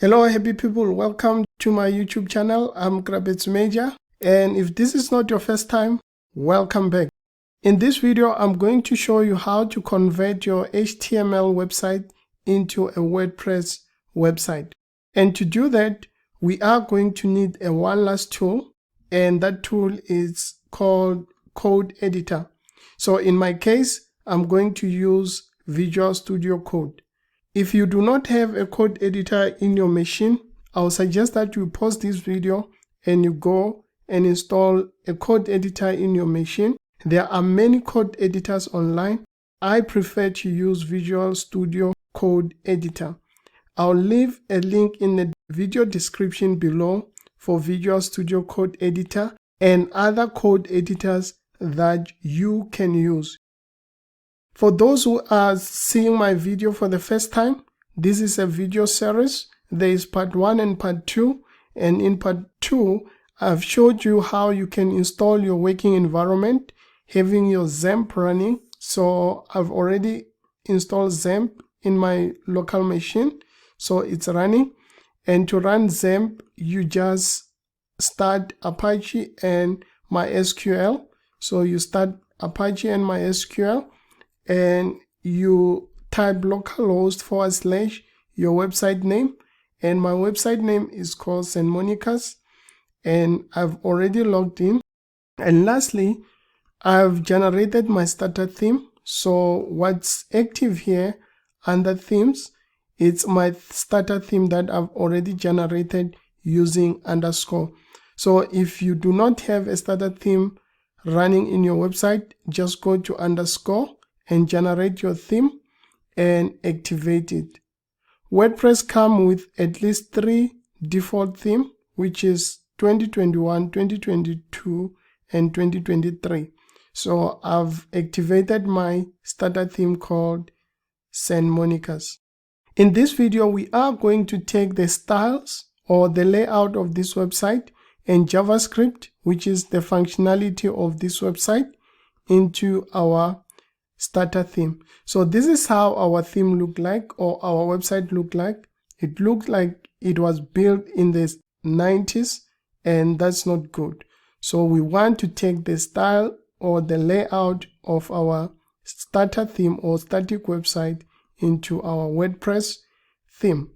Hello happy people, welcome to my YouTube channel. I'm Grabets Major, and if this is not your first time, welcome back. In this video, I'm going to show you how to convert your HTML website into a WordPress website. And to do that, we are going to need a one last tool, and that tool is called Code Editor. So in my case, I'm going to use Visual Studio Code. If you do not have a code editor in your machine, I'll suggest that you pause this video and you go and install a code editor in your machine. There are many code editors online. I prefer to use Visual Studio Code Editor. I'll leave a link in the video description below for Visual Studio Code Editor and other code editors that you can use. For those who are seeing my video for the first time, this is a video series. There is part 1 and part 2, and in part 2, I've showed you how you can install your working environment, having your XAMPP running. So I've already installed XAMPP in my local machine, so it's running. And to run XAMPP, you just start Apache and MySQL. So you start Apache and MySQL, and you type localhost / your website name, and my website name is called St. Monica's, and I've already logged in. And lastly, I've generated my starter theme. So what's active here under themes, it's my starter theme that I've already generated using underscore. So if you do not have a starter theme running in your website, just go to underscore and generate your theme and activate it. WordPress comes with at least 3 default themes, which is 2021, 2022, and 2023. So I've activated my starter theme called St. Monica's. In this video, we are going to take the styles or the layout of this website and JavaScript, which is the functionality of this website, into our starter theme. So this is how our theme look like, or our website look like. It looked like it was built in the 90s, and that's not good. So we want to take the style or the layout of our starter theme or static website into our WordPress theme.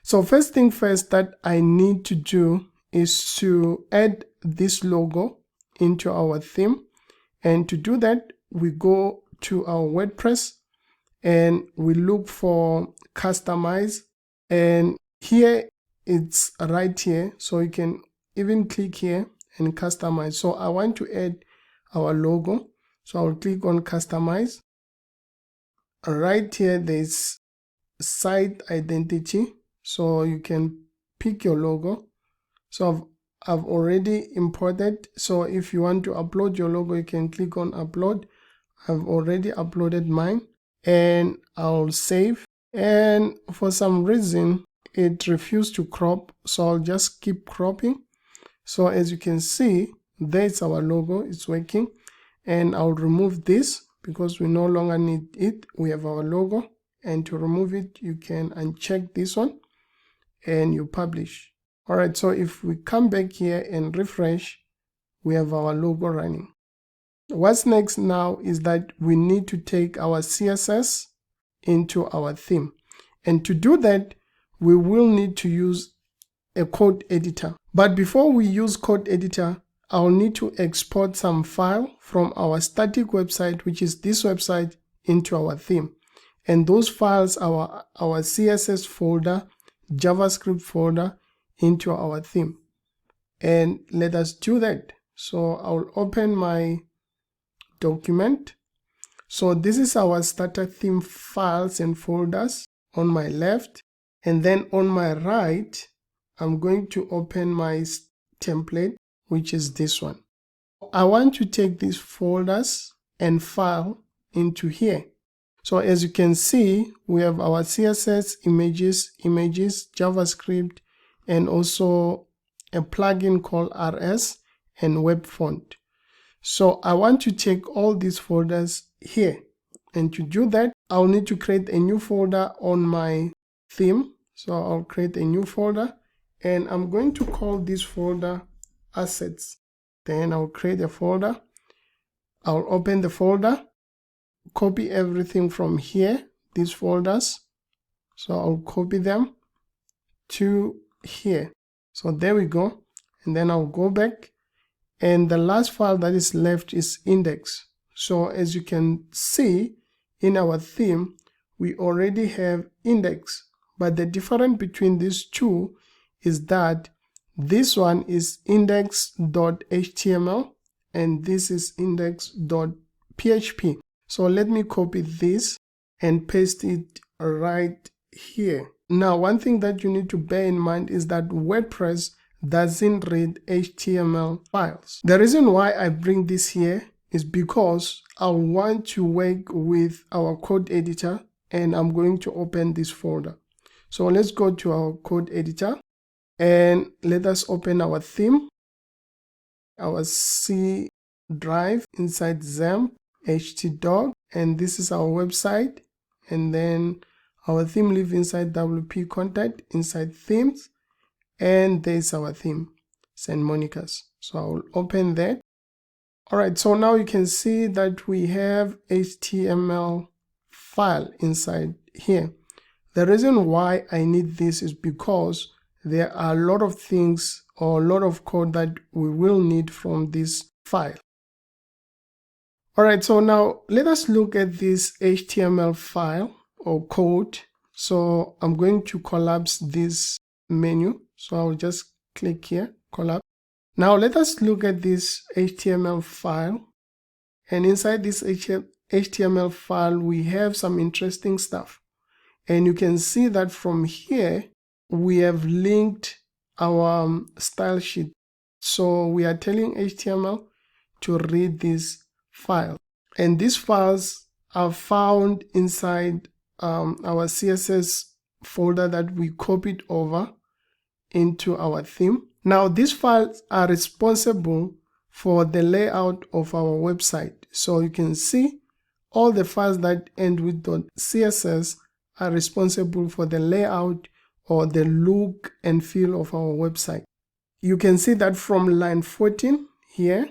So first thing first that I need to do is to add this logo into our theme. And to do that, we go to our WordPress and we look for customize, and here it's right here, so you can even click here and customize. So I want to add our logo, so I'll click on customize. Right here there's site identity, so you can pick your logo. So I've already imported, so if you want to upload your logo, you can click on upload. I've already uploaded mine, and I'll save. And for some reason it refused to crop, so I'll just keep cropping. So as you can see, there's our logo, it's working. And I'll remove this because we no longer need it. We have our logo, and to remove it, you can uncheck this one and you publish. All right, so if we come back here and refresh, we have our logo running. What's next now is that we need to take our CSS into our theme. And to do that, we will need to use a code editor. But before we use code editor, I'll need to export some file from our static website, which is this website, into our theme. And those files are our CSS folder, JavaScript folder into our theme. And let us do that. So I'll open my document. So this is our starter theme files and folders on my left, and then on my right I'm going to open my template, which is this one. I want to take these folders and file into here. So as you can see, we have our CSS, images, JavaScript, and also a plugin called RS and web font. So I want to take all these folders here, and to do that, I'll need to create a new folder on my theme. So I'll create a new folder and I'm going to call this folder assets. Then I'll create a folder. I'll open the folder, copy everything from here, these folders. So I'll copy them to here. So there we go. And then I'll go back. And the last file that is left is index. So as you can see in our theme, we already have index. But the difference between these two is that this one is index.html and this is index.php. So let me copy this and paste it right here. Now, one thing that you need to bear in mind is that WordPress doesn't read HTML files. The reason why I bring this here is because I want to work with our code editor and I'm going to open this folder. So let's go to our code editor and let us open our theme, our C drive inside XAMPP, htdoc, and this is our website. And then our theme live inside WP content, inside themes. And there's our theme, St. Monica's. So I'll open that. All right, so now you can see that we have HTML file inside here. The reason why I need this is because there are a lot of things or a lot of code that we will need from this file. All right, so now let us look at this HTML file or code. So I'm going to collapse this menu. So I'll just click here, collapse. Now let us look at this HTML file. And inside this HTML file, we have some interesting stuff. And you can see that from here, we have linked our style sheet. So we are telling HTML to read this file. And these files are found inside our CSS folder that we copied over into our theme. Now these files are responsible for the layout of our website. So you can see all the files that end with .css are responsible for the layout or the look and feel of our website. You can see that from line 14 here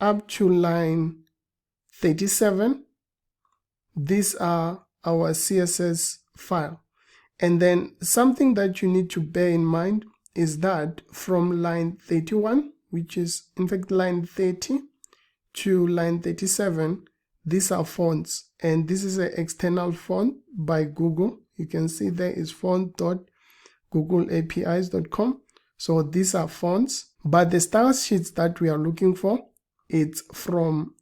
up to line 37, these are our CSS file. And then something that you need to bear in mind is that from line 31, which is in fact line 30 to line 37, these are fonts. And this is an external font by Google. You can see there is font.googleapis.com. So these are fonts, but the style sheets that we are looking for, it's from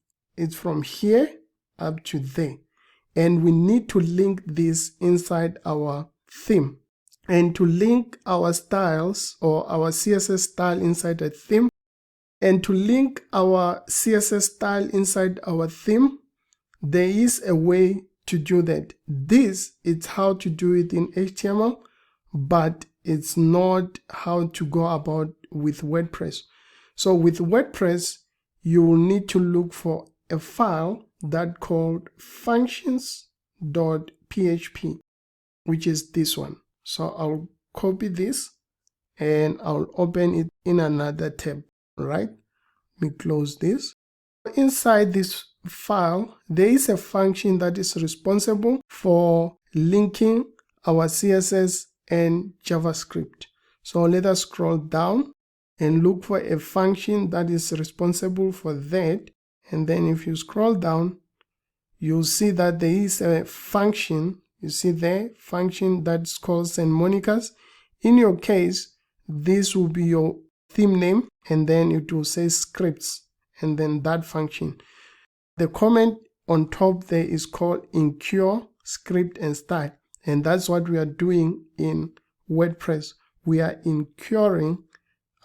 here up to there. And we need to link this inside our theme. And to link our styles or our CSS style inside a theme, and to link our CSS style inside our theme, there is a way to do that. This is how to do it in HTML, but it's not how to go about with WordPress. So with WordPress, you will need to look for a file that called functions.php, which is this one. So I'll copy this and I'll open it in another tab, right? Let me close this. Inside this file, there is a function that is responsible for linking our CSS and JavaScript. So let us scroll down and look for a function that is responsible for that. And then if you scroll down, you'll see that there is a function. You see there, function that's called St. Monica's. In your case, this will be your theme name, and then it will say scripts, and then that function. The comment on top there is called Enqueue script and style, and that's what we are doing in WordPress. We are enqueuing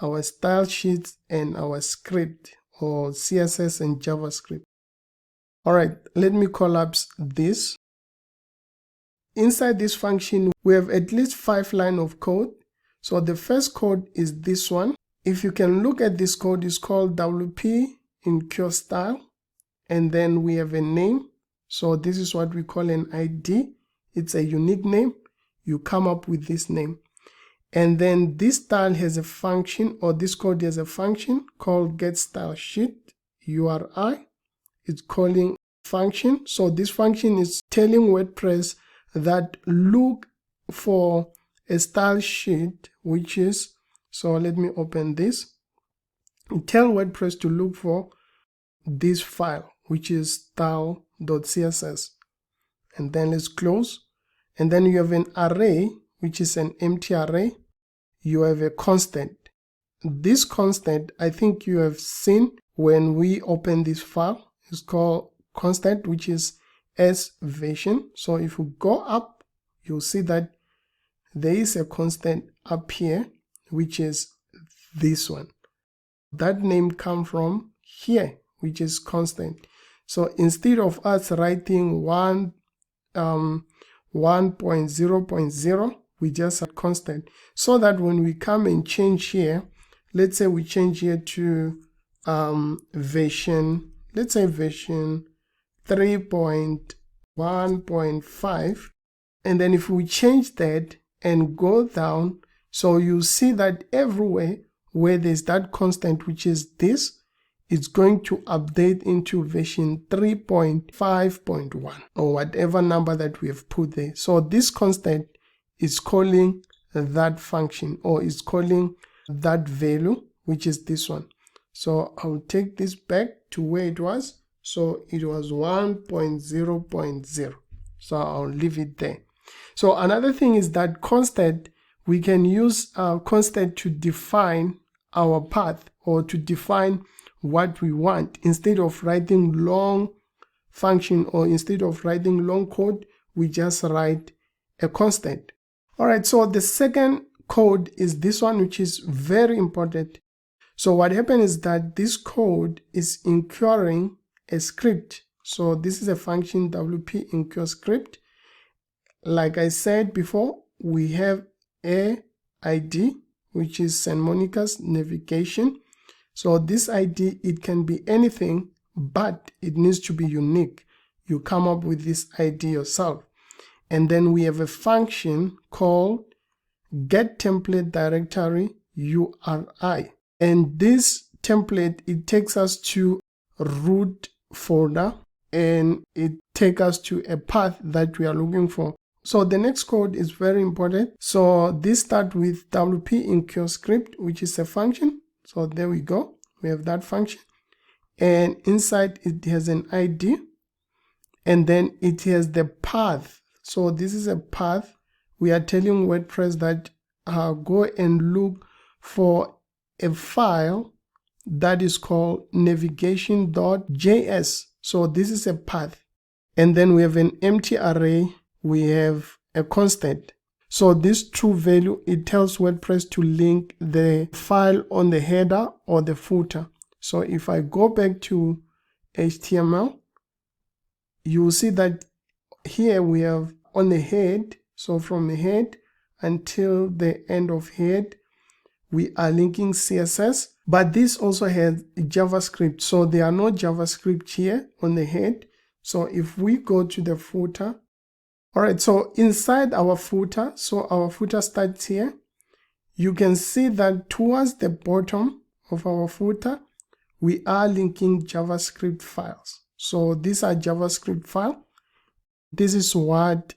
our style sheets and our script or CSS and JavaScript. All right, let me collapse this. Inside this function, we have at least 5 lines of code. So the first code is this one. If you can look at this code, it's called WP Enqueue style. And then we have a name. So this is what we call an ID. It's a unique name. you come up with this name. And then this style has a function, or this code has a function called getStyleSheet URI. It's calling function. So this function is telling WordPress that look for a style sheet, which is, so let me open this. Tell WordPress to look for this file, which is style.css. And then let's close. And then you have an array, which is an empty array. You have a constant. This constant, I think you have seen when we open this file. It's called constant, which is S version. So if you go up, you'll see that there is a constant up here, which is this one. That name comes from here, which is constant. So instead of us writing 1.0.0, we just add constant, so that when we come and change here, let's say we change here to version, let's say version 3.1.5, and then if we change that and go down, so you see that everywhere where there's that constant, which is this, it's going to update into version 3.5.1 or whatever number that we have put there. So this constant is calling that function, or is calling that value, which is this one. So I'll take this back to where it was. So it was 1.0.0. So I'll leave it there. So another thing is that constant, we can use constant to define our path, or to define what we want. Instead of writing long function, or instead of writing long code, we just write a constant. All right, so the second code is this one, which is very important. So what happened is that this code is enqueuing a script. So this is a function WP enqueue script. Like I said before, we have a ID, which is St. Monica's navigation. So this ID, it can be anything, but it needs to be unique. You come up with this ID yourself. And then we have a function called getTemplateDirectory URI. And this template, it takes us to root folder, and it takes us to a path that we are looking for. So the next code is very important. So this starts with WP enqueue script, which is a function. So there we go. We have that function. And inside it has an ID. And then it has the path. So this is a path. We are telling WordPress that go and look for a file that is called navigation.js. So this is a path. And then we have an empty array. We have a constant. So this true value, it tells WordPress to link the file on the header or the footer. So if I go back to HTML, you will see that here we have on the head. So from the head until the end of head, we are linking CSS, but this also has JavaScript. So there are no JavaScript here on the head. So if we go to the footer, all right, so inside our footer, so our footer starts here. You can see that towards the bottom of our footer, we are linking JavaScript files. So these are JavaScript files. This is what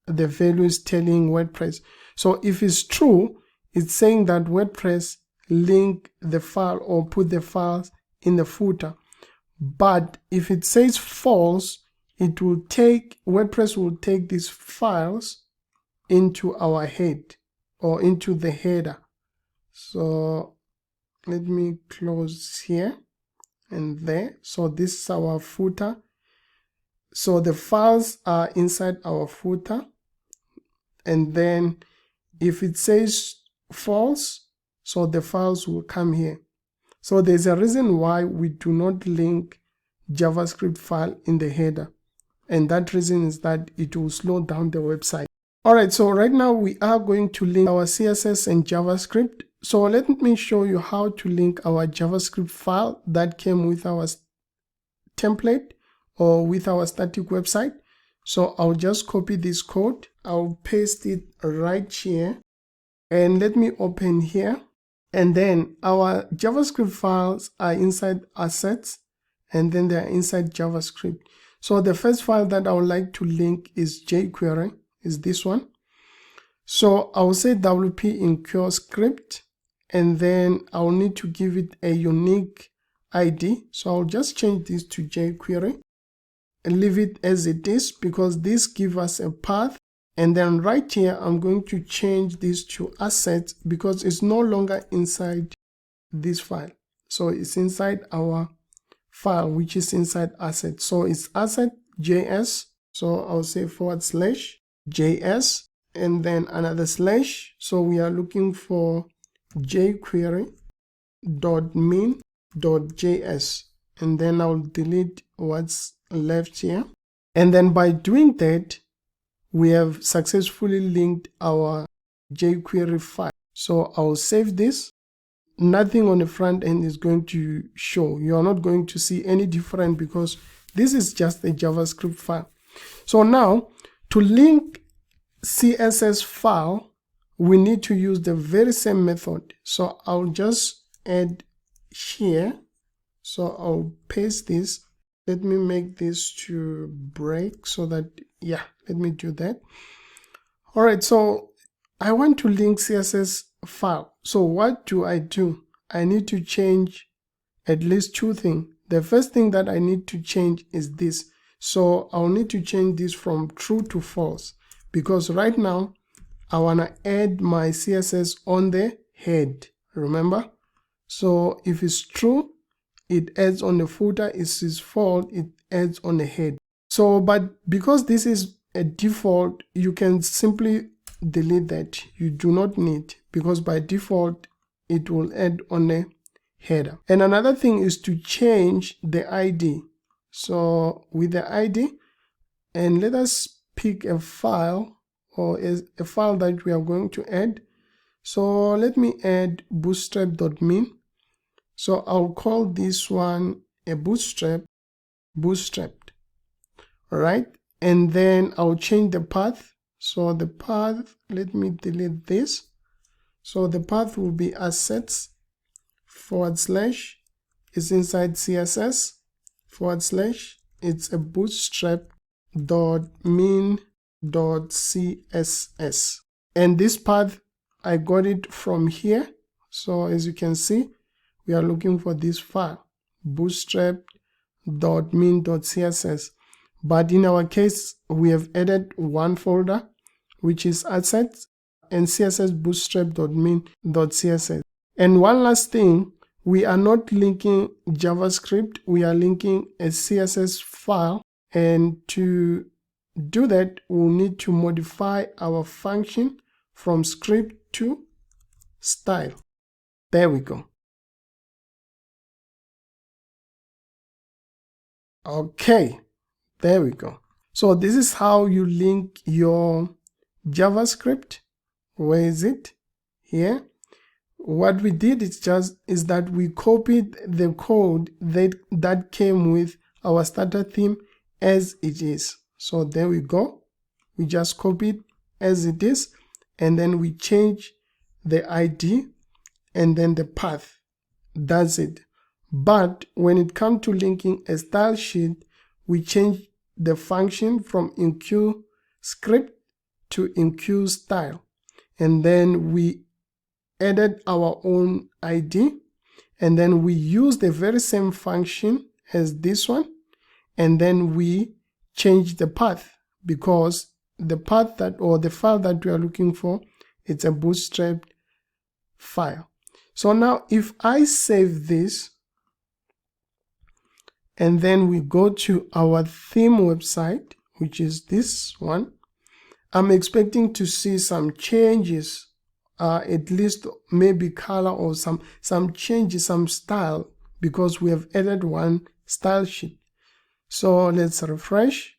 the value is telling WordPress. So if it's true, it's saying that WordPress link the file or put the files in the footer. But if it says false, it will take, WordPress will take these files into our head or into the header. So let me close here and there. So this is our footer. So the files are inside our footer. And then if it says false, so the files will come here. So there's a reason why we do not link JavaScript file in the header. And that reason is that it will slow down the website. All right, so right now we are going to link our CSS and JavaScript. So let me show you how to link our JavaScript file that came with our template or with our static website. So I'll just copy this code. I'll paste it right here. And let me open here. And then our JavaScript files are inside assets, and then they're inside JavaScript. So the first file that I would like to link is jQuery, is this one. So I'll say WP Enqueue script, and then I'll need to give it a unique ID. So I'll just change this to jQuery and leave it as it is, because this gives us a path. And then right here, I'm going to change this to assets because it's no longer inside this file. So it's inside our file, which is inside assets. So it's asset.js. So I'll say /JS and then another slash. So we are looking for jQuery.min.js. And then I'll delete what's left here. And then by doing that, we have successfully linked our jQuery file. So I'll save this. Nothing on the front end is going to show. You are not going to see any different because this is just a JavaScript file. So now to link CSS file, we need to use the very same method. So I'll just add here. So I'll paste this. Let me make this to break so that, yeah, let me do that. All right, so I want to link CSS file. So what do? I need to change at least two things. The first thing that I need to change is this. So I'll need to change this from true to false, because right now I want to add my CSS on the head, remember? So if it's true, it adds on the footer. If it's false, it adds on the head. So, but because this is a default, you can simply delete that. You do not need, because by default, it will add on the header. And another thing is to change the ID. So with the ID, and let us pick a file or a file that we are going to add. So let me add bootstrap.min. So I'll call this one a bootstrapped. All right. And then I'll change the path. So the path, let me delete this. So the path will be assets / is inside CSS / it's a bootstrap.min.css. And this path, I got it from here. So as you can see, we are looking for this file, bootstrap.min.css. But in our case, we have added one folder, which is assets and CSS bootstrap.min.css. And one last thing, we are not linking JavaScript, we are linking a CSS file. And to do that, we'll need to modify our function from script to style. There we go. Okay, there we go. So this is how you link your JavaScript. Where is it? Here. What we did is that we copied the code that came with our starter theme as it is. So there we go. We just copied as it is, and then we change the ID and then the path. That's it. But when it comes to linking a style sheet, we change the function from Enqueue script to Enqueue style. And then we added our own ID. And then we use the very same function as this one. And then we change the path, because the path or the file that we are looking for, it's a bootstrapped file. So now if I save this, and then we go to our theme website, which is this one, I'm expecting to see some changes, at least maybe color or some changes, some style, because we have added one style sheet. So let's refresh.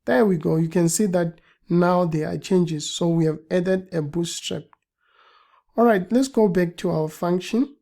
There we go. You can see that now there are changes. So we have added a bootstrap. All right, let's go back to our function.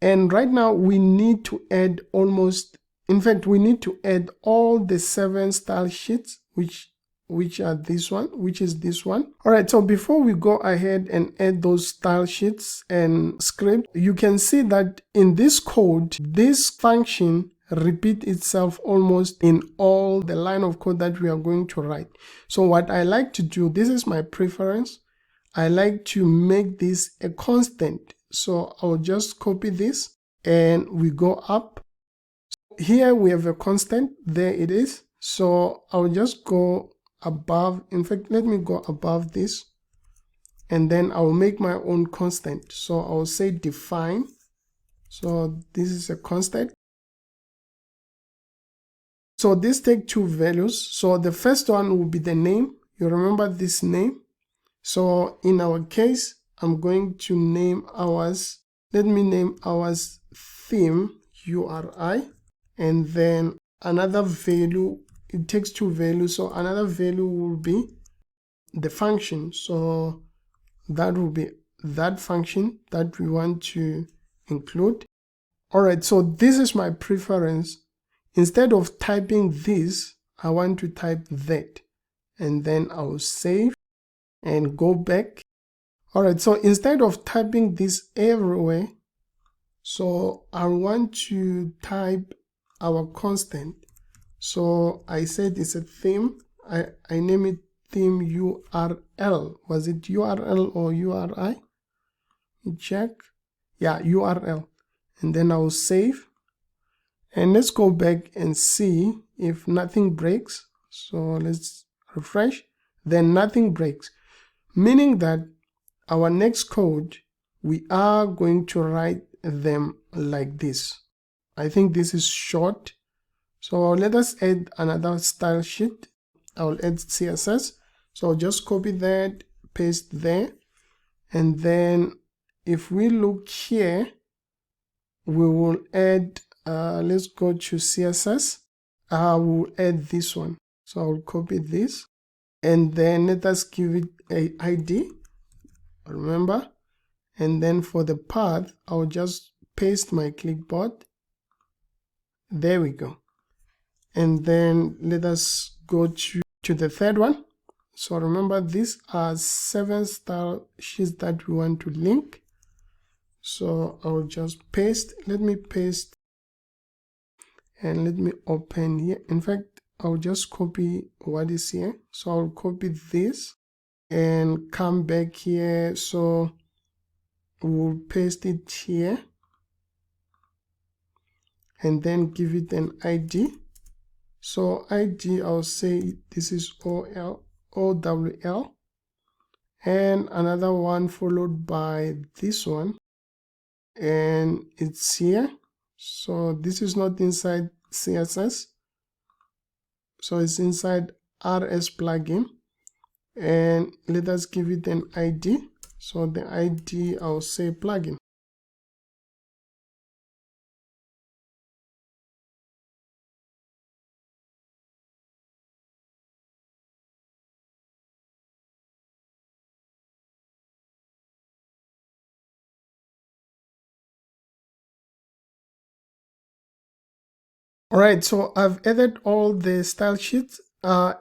And right now we need to add almost In fact, we need to add all the 7 style sheets, which are this one, which is this one. All right, so before we go ahead and add those style sheets and script, you can see that in this code, this function repeat itself almost in all the line of code that we are going to write. So what I like to do, this is my preference, I like to make this a constant. So I'll just copy this and we go up. Here we have a constant, there it is. So I'll just go above, in fact, let me go above this, and then I'll make my own constant. So I'll say define. So this is a constant. So this take 2 values. So the first one will be the name. You remember this name. So in our case, I'm going to name ours, let me name ours theme URI, and then another value, it takes 2 values, so another value will be the function. So that will be that function that we want to include. All right, so this is my preference. Instead of typing this, I want to type that, and then I'll save and go back. All right, so instead of typing this everywhere, so I want to type our constant. So I said it's a theme. I name it theme URL. Was it URL or URI? Check. Yeah, URL. And then I'll save. And let's go back and see if nothing breaks. So let's refresh. Then nothing breaks. Meaning that our next code, we are going to write them like this. I think this is short. So let us add another style sheet. I'll add CSS. So I'll just copy that, paste there. And then if we look here, we will add, let's go to CSS. I will add this one. So I'll copy this. And then let us give it a ID. Remember? And then for the path, I'll just paste my clipboard. There we go. And then let us go to the third one. So remember, these are 7 style sheets that we want to link. So I'll just paste. Let me paste and let me open here. In fact, I'll just copy what is here. So I'll copy this and come back here. So we'll paste it here and then give it an ID. So ID, I'll say this is OWL, and another one followed by this one, and it's here. So this is not inside CSS, so it's inside RS plugin, and let us give it an ID. So the ID, I'll say plugin. All right, so I've added all the style sheets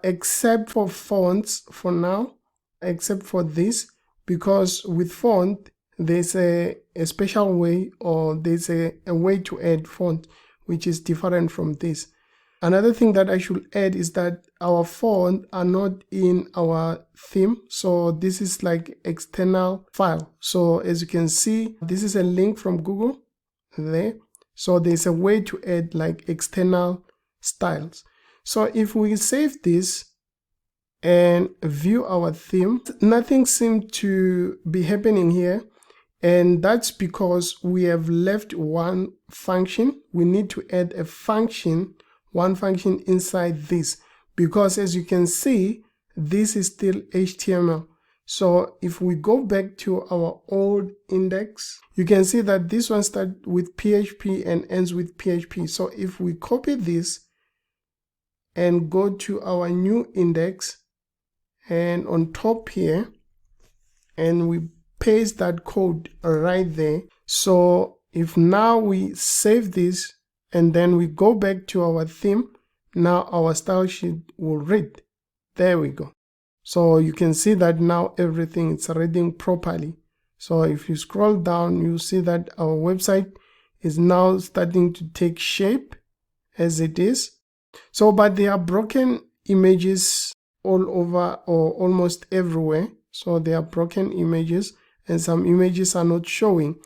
except for fonts for now, except for this, because with font, there's a special way, or there's a way to add font, which is different from this. Another thing that I should add is that our font are not in our theme. So this is like external file. So as you can see, this is a link from Google there. So there's a way to add like external styles. So if we save this and view our theme, nothing seems to be happening here. And that's because we have left one function. We need to add a function, one function inside this, because as you can see, this is still HTML. So if we go back to our old index, you can see that this one starts with PHP and ends with PHP. So if we copy this and go to our new index and on top here, and we paste that code right there. So if now we save this and then we go back to our theme, now our style sheet will read. There we go. So you can see that now everything is reading properly. So if you scroll down, you see that our website is now starting to take shape as it is. So, but there are broken images all over or almost everywhere. So there are broken images and some images are not showing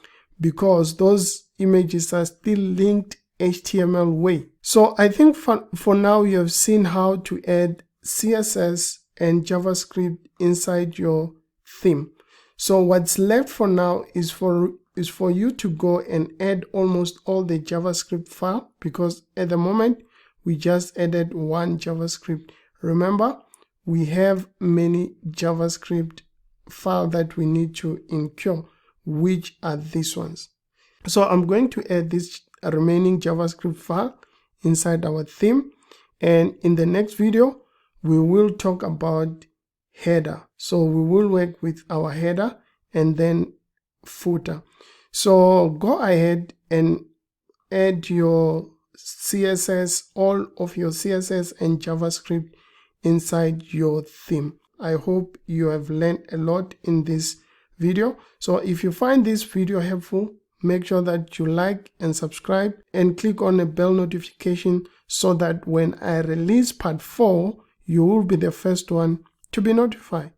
because those images are still linked HTML way. So I think for now you have seen how to add CSS and JavaScript inside your theme. So what's left for now is for you to go and add almost all the JavaScript file, because at the moment we just added one JavaScript. Remember, we have many JavaScript files that we need to enqueue, which are these ones. So I'm going to add this remaining JavaScript file inside our theme, and in the next video we will talk about header. So we will work with our header and then footer. So go ahead and add your CSS, all of your CSS and JavaScript inside your theme. I hope you have learned a lot in this video. So if you find this video helpful, make sure that you like and subscribe and click on the bell notification so that when I release part 4, you will be the first one to be notified.